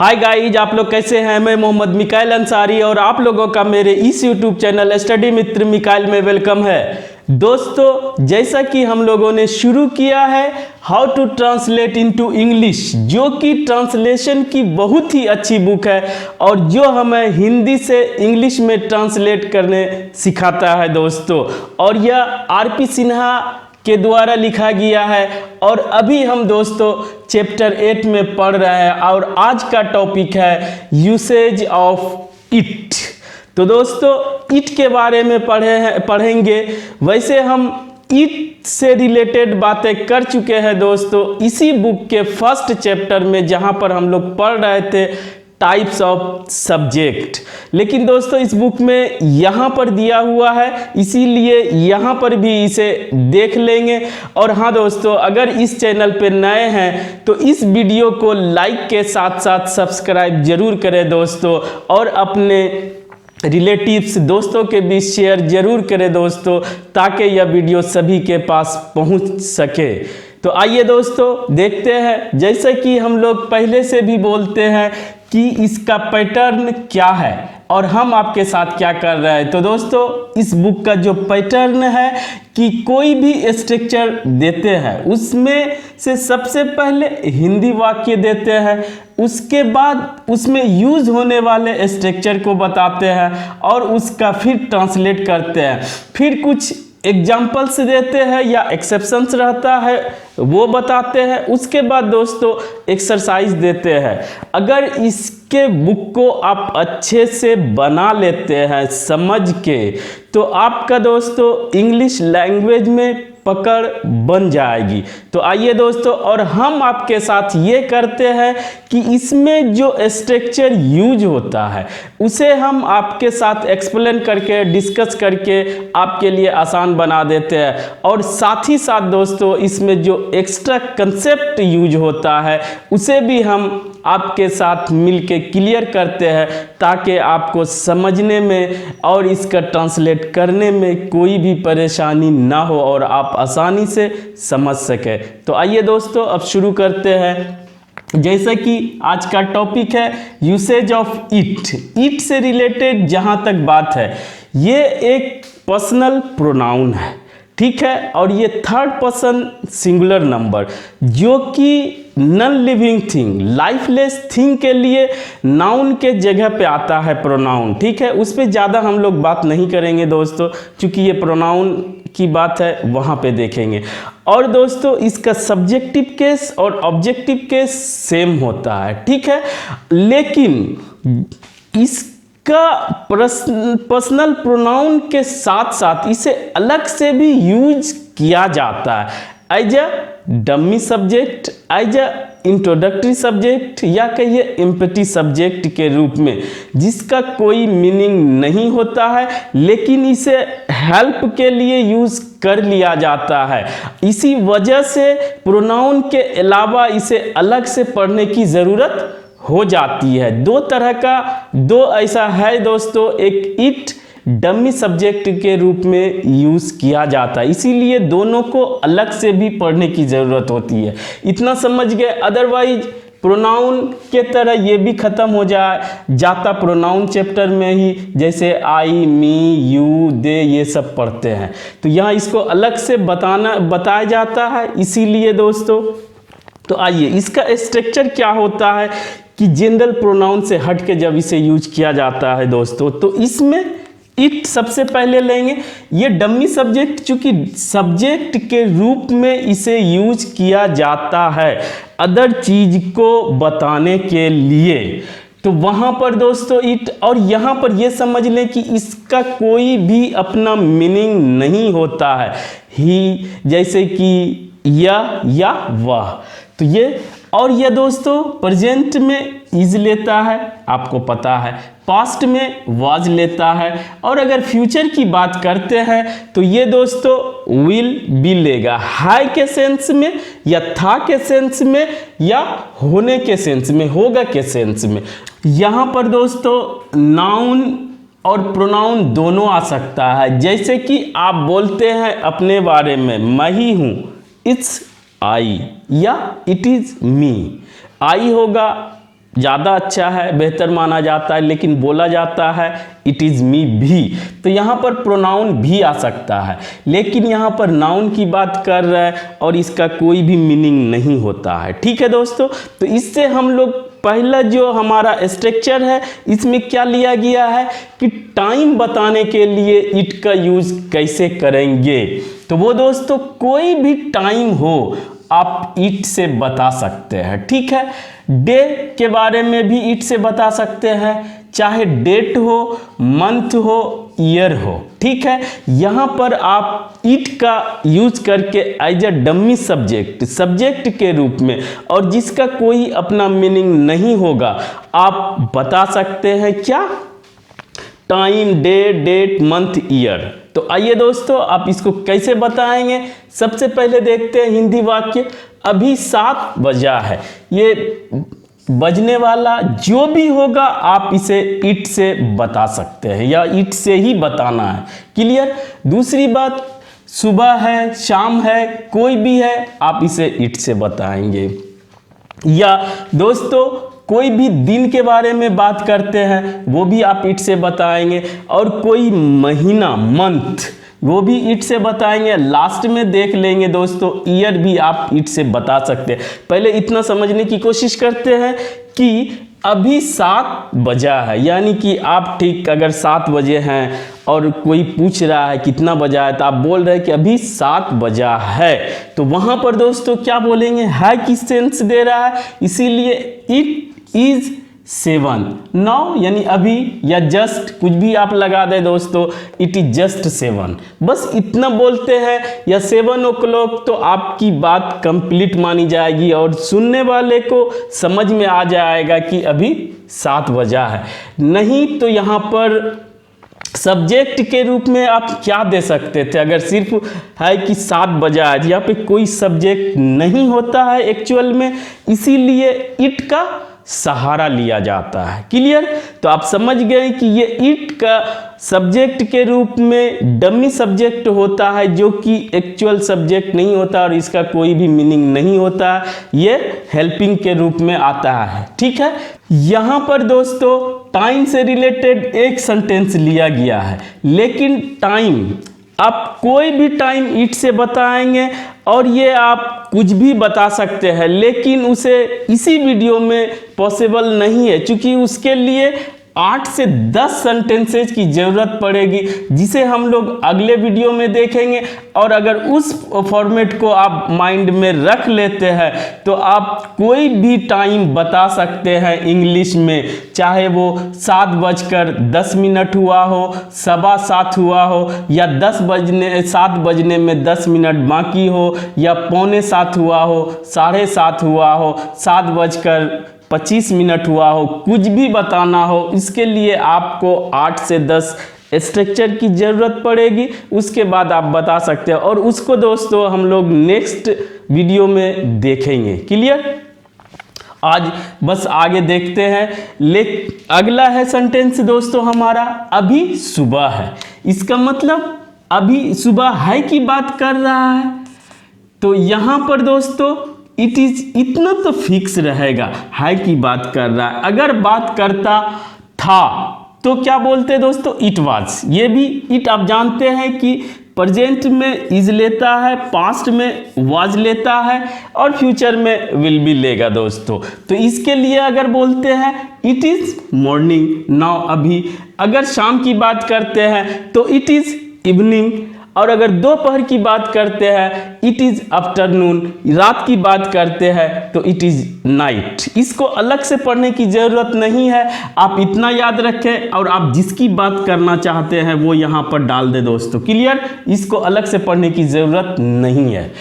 Hi guys, आप लोग कैसे हैं। मैं मोहम्मद मिकाइल अंसारी और आप लोगों का मेरे इस यूट्यूब चैनल स्टडी मित्र मिकाइल में वेलकम है। दोस्तों, जैसा कि हम लोगों ने शुरू किया है how to translate into English, जो कि ट्रांसलेशन की बहुत ही अच्छी बुक है और जो हमें हिंदी से इंग्लिश में ट्रांसलेट करने सिखाता है दोस्तों। और यह आर.पी. सिन्हा के द्वारा लिखा गया है और अभी हम दोस्तों चैप्टर 8 में पढ़ रहे हैं और आज का टॉपिक है यूसेज ऑफ इट। तो दोस्तों इट के बारे में पढ़ेंगे। वैसे हम इट से रिलेटेड बातें कर चुके हैं दोस्तों इसी बुक के फर्स्ट चैप्टर में, जहां पर हम लोग पढ़ रहे थे टाइप्स ऑफ सब्जेक्ट। लेकिन दोस्तों इस बुक में यहाँ पर दिया हुआ है, इसीलिए यहाँ पर भी इसे देख लेंगे। और हाँ दोस्तों, अगर इस चैनल पे नए हैं तो इस वीडियो को लाइक के साथ साथ सब्सक्राइब जरूर करें दोस्तों, और अपने रिलेटिव्स दोस्तों के बीच शेयर जरूर करें दोस्तों, ताकि यह वीडियो सभी के पास पहुँच सके। तो आइए दोस्तों देखते हैं। जैसे कि हम लोग पहले से भी बोलते हैं कि इसका पैटर्न क्या है और हम आपके साथ क्या कर रहे हैं। तो दोस्तों इस बुक का जो पैटर्न है कि कोई भी स्ट्रक्चर देते हैं उसमें से सबसे पहले हिंदी वाक्य देते हैं, उसके बाद उसमें यूज होने वाले स्ट्रक्चर को बताते हैं और उसका फिर ट्रांसलेट करते हैं, फिर कुछ एग्जाम्पल्स देते हैं या एक्सेप्शंस रहता है वो बताते हैं, उसके बाद दोस्तों एक्सरसाइज देते हैं। अगर इसके बुक को आप अच्छे से बना लेते हैं समझ के, तो आपका दोस्तों इंग्लिश लैंग्वेज में पकड़ बन जाएगी। तो आइए दोस्तों, और हम आपके साथ ये करते हैं कि इसमें जो स्ट्रक्चर यूज होता है उसे हम आपके साथ एक्सप्लेन करके डिस्कस करके आपके लिए आसान बना देते हैं। और साथ ही साथ दोस्तों इसमें जो एक्स्ट्रा कंसेप्ट यूज होता है उसे भी हम आपके साथ मिलके क्लियर करते हैं, ताकि आपको समझने में और इसका ट्रांसलेट करने में कोई भी परेशानी ना हो और आप आसानी से समझ सके। तो आइए दोस्तों अब शुरू करते हैं। जैसे कि आज का टॉपिक है यूसेज ऑफ इट। इट से रिलेटेड जहां तक बात है, ये एक पर्सनल प्रोनाउन है, ठीक है, और ये थर्ड पर्सन सिंगुलर नंबर, जो कि non living thing, lifeless thing के लिए नाउन के जगह पे आता है प्रोनाउन, ठीक है। उस पर ज़्यादा हम लोग बात नहीं करेंगे दोस्तों, क्योंकि ये प्रोनाउन की बात है वहाँ पे देखेंगे। और दोस्तों इसका सब्जेक्टिव केस और ऑब्जेक्टिव केस सेम होता है, ठीक है, लेकिन इसका पर्सनल प्रोनाउन के साथ साथ इसे अलग से भी यूज किया जाता है as a dummy subject, as a introductory subject, या कहिए एम्पटी सब्जेक्ट के रूप में, जिसका कोई मीनिंग नहीं होता है, लेकिन इसे हेल्प के लिए यूज कर लिया जाता है। इसी वजह से प्रोनाउन के अलावा इसे अलग से पढ़ने की ज़रूरत हो जाती है। दो तरह का ऐसा है दोस्तों, एक इट डमी सब्जेक्ट के रूप में यूज़ किया जाता है, इसीलिए दोनों को अलग से भी पढ़ने की ज़रूरत होती है। इतना समझ गए। अदरवाइज प्रोनाउन के तरह ये भी ख़त्म हो जाता प्रोनाउन चैप्टर में ही, जैसे आई, मी, यू, दे, ये सब पढ़ते हैं। तो यहाँ इसको अलग से बताया जाता है, इसीलिए दोस्तों। तो आइए इसका स्ट्रक्चर क्या होता है कि जनरल प्रोनाउन से हट के जब इसे यूज किया जाता है दोस्तों, तो इसमें इट सबसे पहले लेंगे। ये डमी सब्जेक्ट, चूंकि सब्जेक्ट के रूप में इसे यूज किया जाता है अदर चीज को बताने के लिए, तो वहां पर दोस्तों इट, और यहाँ पर ये समझ लें कि इसका कोई भी अपना मीनिंग नहीं होता है। ही जैसे कि या वह, तो ये, और यह दोस्तों प्रेजेंट में इज लेता है, आपको पता है, पास्ट में वाज लेता है, और अगर फ्यूचर की बात करते हैं तो ये दोस्तों विल बी लेगा, है के सेंस में, या था के सेंस में, या होने के सेंस में, होगा के सेंस में। यहाँ पर दोस्तों नाउन और प्रोनाउन दोनों आ सकता है। जैसे कि आप बोलते हैं अपने बारे में, मैं ही हूँ, इट्स आई, या इट इज मी। आई होगा ज़्यादा अच्छा है, बेहतर माना जाता है, लेकिन बोला जाता है इट इज़ मी भी। तो यहाँ पर प्रोनाउन भी आ सकता है, लेकिन यहाँ पर नाउन की बात कर रहा है और इसका कोई भी मीनिंग नहीं होता है। ठीक है दोस्तों, तो इससे हम लोग पहला जो हमारा स्ट्रक्चर है इसमें क्या लिया गया है कि टाइम बताने के लिए इट का यूज़ कैसे करेंगे। तो वो दोस्तों कोई भी टाइम हो आप इट से बता सकते हैं। ठीक है, डे के बारे में भी इट से बता सकते हैं, चाहे डेट हो, मंथ हो, ईयर हो। ठीक है, यहाँ पर आप इट का यूज करके एज अ डमी सब्जेक्ट के रूप में, और जिसका कोई अपना मीनिंग नहीं होगा, आप बता सकते हैं क्या, time, day, date, month, year. तो आइए दोस्तों आप इसको कैसे बताएंगे। सबसे पहले देखते हैं हिंदी वाक्य। अभी 7 बजा है, ये बजने वाला जो भी होगा आप इसे इट से बता सकते हैं या इट से ही बताना है। क्लियर। दूसरी बात, सुबह है, शाम है, कोई भी है, आप इसे इट से बताएंगे। या दोस्तों कोई भी दिन के बारे में बात करते हैं वो भी आप इट से बताएंगे, और कोई महीना, मंथ, वो भी इट से बताएंगे। लास्ट में देख लेंगे दोस्तों, ईयर भी आप इट से बता सकते हैं। पहले इतना समझने की कोशिश करते हैं कि अभी 7 बजा है, यानी कि आप ठीक अगर 7 बजे हैं और कोई पूछ रहा है कितना बजा है, तो आप बोल रहे हैं कि अभी 7 बजा है। तो वहाँ पर दोस्तों क्या बोलेंगे, है की सेंस दे रहा है, इसीलिए इट इज 7 नाउ, यानी अभी, या जस्ट कुछ भी आप लगा दें दोस्तों, इट इज जस्ट 7। बस इतना बोलते हैं या 7 o'clock, तो आपकी बात कंप्लीट मानी जाएगी और सुनने वाले को समझ में आ जाएगा कि अभी 7 बजा है। नहीं तो यहाँ पर सब्जेक्ट के रूप में आप क्या दे सकते थे, अगर सिर्फ है कि 7 बजा है, यहाँ पे कोई सब्जेक्ट नहीं होता है एक्चुअल में, इसीलिए इट का सहारा लिया जाता है। क्लियर। तो आप समझ गए कि ये इट का सब्जेक्ट के रूप में डमी सब्जेक्ट होता है, जो कि एक्चुअल सब्जेक्ट नहीं होता और इसका कोई भी मीनिंग नहीं होता है, ये हेल्पिंग के रूप में आता है। ठीक है, यहाँ पर दोस्तों टाइम से रिलेटेड एक सेंटेंस लिया गया है, लेकिन टाइम आप कोई भी टाइम इट से बताएंगे और ये आप कुछ भी बता सकते हैं, लेकिन उसे इसी वीडियो में पॉसिबल नहीं है, क्योंकि उसके लिए 8 से 10 सेंटेंसेज की ज़रूरत पड़ेगी, जिसे हम लोग अगले वीडियो में देखेंगे। और अगर उस फॉर्मेट को आप माइंड में रख लेते हैं तो आप कोई भी टाइम बता सकते हैं इंग्लिश में, चाहे वो 7:10 हुआ हो, 7:15 हुआ हो, या 7 बजने में 10 मिनट बाकी हो, या 6:45 हुआ हो, 7:30 हुआ हो, 7:25 हुआ हो, कुछ भी बताना हो, इसके लिए आपको 8 से 10 स्ट्रक्चर की ज़रूरत पड़ेगी। उसके बाद आप बता सकते हैं, और उसको दोस्तों हम लोग नेक्स्ट वीडियो में देखेंगे। क्लियर। आज बस आगे देखते हैं। अगला है सेंटेंस दोस्तों हमारा, अभी सुबह है। इसका मतलब अभी सुबह है की बात कर रहा है, तो यहाँ पर दोस्तों इट इज इतना तो फिक्स रहेगा, है की बात कर रहा है। अगर बात करता था तो क्या बोलते दोस्तों, इट वाज। ये भी इट आप जानते हैं कि प्रेजेंट में इज लेता है, पास्ट में वाज लेता है, और फ्यूचर में विल भी लेगा दोस्तों। तो इसके लिए अगर बोलते हैं इट इज मॉर्निंग नाउ, अभी। अगर शाम की बात करते हैं तो इट इज इवनिंग, और अगर दोपहर की बात करते हैं इट इज आफ्टरनून, रात की बात करते हैं तो इट इज नाइट। इसको अलग से पढ़ने की ज़रूरत नहीं है, आप इतना याद रखें और आप जिसकी बात करना चाहते हैं वो यहाँ पर डाल दे दोस्तों। क्लियर। इसको अलग से पढ़ने की ज़रूरत नहीं है।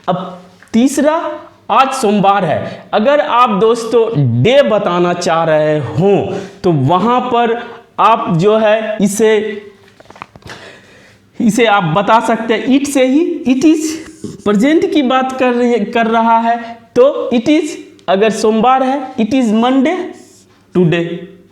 अब तीसरा, आज सोमवार है। अगर आप दोस्तों डे बताना चाह रहे हों तो वहाँ पर आप जो है इसे आप बता सकते हैं इट से ही। इट इज प्रेजेंट की बात कर रहा है तो इट इज, अगर सोमवार है it is Monday today.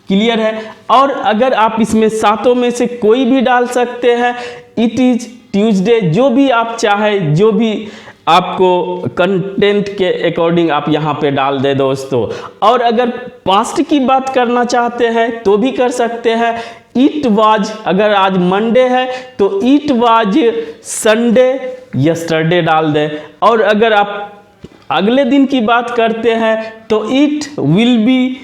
Clear है। और अगर आप इसमें सातों में से कोई भी डाल सकते हैं, इट इज ट्यूसडे, जो भी आप चाहे, जो भी आपको कंटेंट के अकॉर्डिंग आप यहाँ पे डाल दे दोस्तों। और अगर पास्ट की बात करना चाहते हैं तो भी कर सकते हैं। इट वाज, अगर आज मंडे है तो इट वाज संडे यस्टरडे डाल दे। और अगर आप अगले दिन की बात करते हैं तो it will be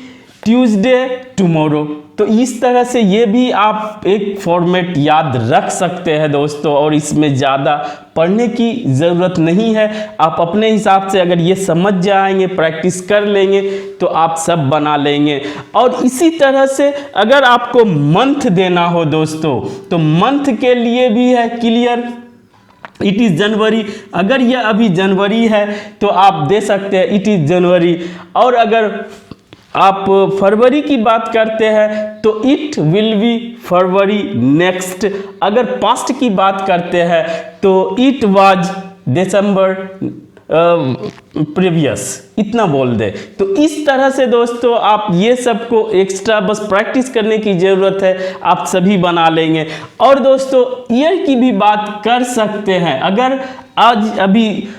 Tuesday tomorrow. तो इस तरह से ये भी आप एक फॉर्मेट याद रख सकते हैं दोस्तों, और इसमें ज़्यादा पढ़ने की ज़रूरत नहीं है। आप अपने हिसाब से अगर ये समझ जाएंगे, प्रैक्टिस कर लेंगे तो आप सब बना लेंगे। और इसी तरह से अगर आपको मंथ देना हो दोस्तों तो मंथ के लिए भी है क्लियर। इट इज़ जनवरी, अगर यह अभी जनवरी है तो आप दे सकते हैं इट इज़ जनवरी। और अगर आप फरवरी की बात करते हैं तो it will be February next. अगर पास्ट की बात करते हैं तो इट वाज दिसंबर प्रीवियस, इतना बोल दे। तो इस तरह से दोस्तों आप ये सबको एक्स्ट्रा बस प्रैक्टिस करने की ज़रूरत है, आप सभी बना लेंगे। और दोस्तों ईयर की भी बात कर सकते हैं। अगर आज अभी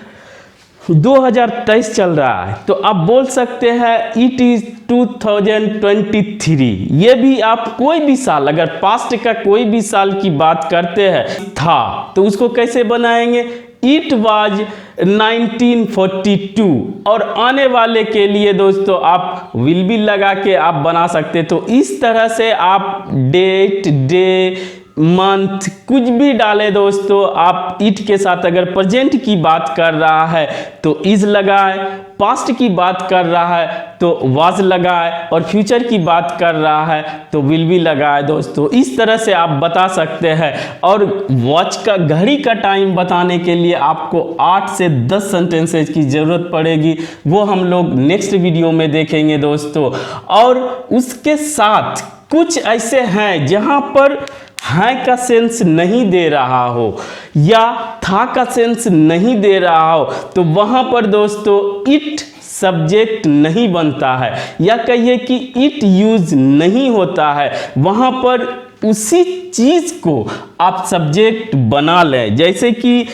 2023 चल रहा है तो आप बोल सकते हैं इट इज़ 2023। ये भी आप कोई भी साल, अगर पास्ट का कोई भी साल की बात करते हैं था तो उसको कैसे बनाएंगे, इट वाज 1942। और आने वाले के लिए दोस्तों आप विल बी लगा के आप बना सकते। तो इस तरह से आप डेट, डे, मंथ कुछ भी डालें दोस्तों। आप इट के साथ अगर प्रेजेंट की बात कर रहा है तो इज लगाए, पास्ट की बात कर रहा है तो वाज लगाए, और फ्यूचर की बात कर रहा है तो विल बी लगाए दोस्तों। इस तरह से आप बता सकते हैं। और वॉच का, घड़ी का टाइम बताने के लिए आपको 8 से 10 सेंटेंसेज की ज़रूरत पड़ेगी, वो हम लोग नेक्स्ट वीडियो में देखेंगे दोस्तों। और उसके साथ कुछ ऐसे हैं जहाँ पर है का सेंस नहीं दे रहा हो या था का सेंस नहीं दे रहा हो तो वहाँ पर दोस्तों इट सब्जेक्ट नहीं बनता है, या कहिए कि इट यूज नहीं होता है। वहाँ पर उसी चीज़ को आप सब्जेक्ट बना लें। जैसे कि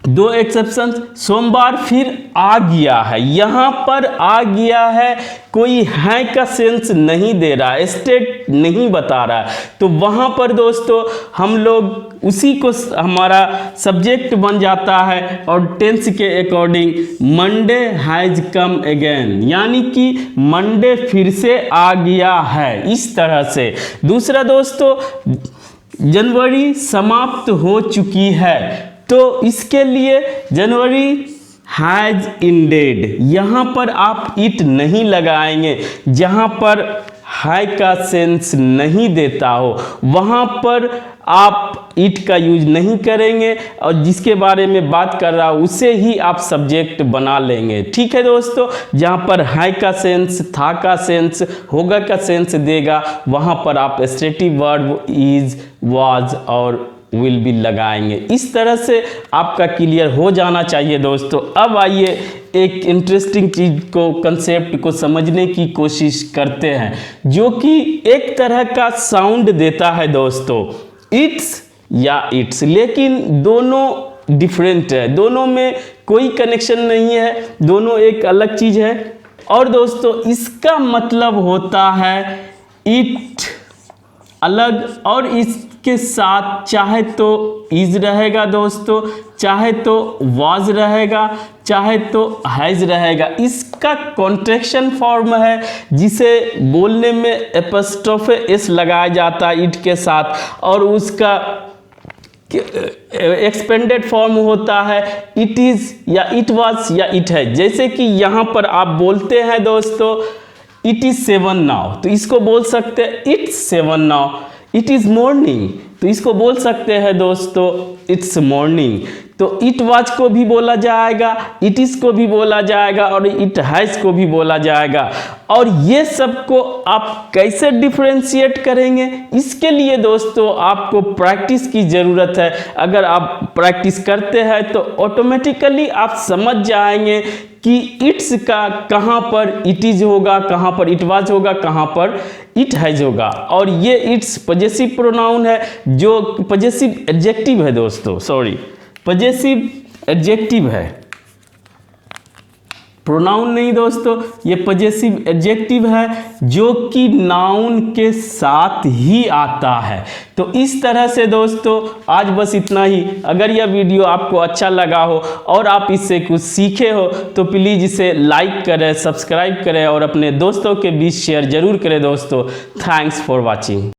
2 एक्सेप्शन, सोमवार फिर आ गया है, यहाँ पर आ गया है कोई है का सेंस नहीं दे रहा है, स्टेट नहीं बता रहा है, तो वहाँ पर दोस्तों हम लोग उसी को हमारा सब्जेक्ट बन जाता है। और टेंस के according Monday has come again, यानी कि मंडे फिर से आ गया है, इस तरह से। दूसरा दोस्तों, जनवरी समाप्त हो चुकी है, तो इसके लिए जनवरी हैज इंडेड, यहाँ पर आप इट नहीं लगाएंगे। जहाँ पर है का सेंस नहीं देता हो वहाँ पर आप इट का यूज नहीं करेंगे, और जिसके बारे में बात कर रहा हूँ उसे ही आप सब्जेक्ट बना लेंगे। ठीक है दोस्तों, जहाँ पर है का सेंस, था का सेंस, होगा का सेंस देगा वहाँ पर आप स्टेटिव वर्ब इज, वाज और विल बी लगाएंगे। इस तरह से आपका क्लियर हो जाना चाहिए दोस्तों। अब आइए एक इंटरेस्टिंग चीज़ को, कंसेप्ट को समझने की कोशिश करते हैं, जो कि एक तरह का साउंड देता है दोस्तों, इट्स या इट्स, लेकिन दोनों डिफरेंट है, दोनों में कोई कनेक्शन नहीं है, दोनों एक अलग चीज़ है। और दोस्तों इसका मतलब होता है इट अलग, और इसके साथ चाहे तो इज रहेगा दोस्तों, चाहे तो वाज रहेगा, चाहे तो हैज रहेगा। इसका कॉन्ट्रैक्शन फॉर्म है जिसे बोलने में एपोस्ट्रोफे एस लगाया जाता है इट के साथ, और उसका एक्सपेंडेड फॉर्म होता है इट इज़ या इट वाज या इट है। जैसे कि यहाँ पर आप बोलते हैं दोस्तों इट इज़ 7 नाउ, तो इसको बोल सकते हैं it's 7 now. It is morning, तो इसको बोल सकते हैं दोस्तों इट्स मॉर्निंग। तो इट वाज को भी बोला जाएगा, इट इज़ को भी बोला जाएगा, और इट हैज़ को भी बोला जाएगा। और ये सब को आप कैसे डिफ्रेंशिएट करेंगे, इसके लिए दोस्तों आपको प्रैक्टिस की ज़रूरत है। अगर आप प्रैक्टिस करते हैं तो ऑटोमेटिकली आप समझ जाएंगे कि इट्स का कहाँ पर इट इज़ होगा, कहाँ पर इट वाज होगा, कहाँ पर इट हैज होगा। और ये इट्स पजेसिव प्रोनाउन है, जो पजेसिव एडजेक्टिव है दोस्तों, सॉरी पजेसिव एडजेक्टिव है, प्रोनाउन नहीं दोस्तों, ये पजेसिव एडजेक्टिव है जो कि नाउन के साथ ही आता है। तो इस तरह से दोस्तों आज बस इतना ही। अगर यह वीडियो आपको अच्छा लगा हो और आप इससे कुछ सीखे हो तो प्लीज़ इसे लाइक करें, सब्सक्राइब करें और अपने दोस्तों के बीच शेयर जरूर करें दोस्तों। Thanks for watching.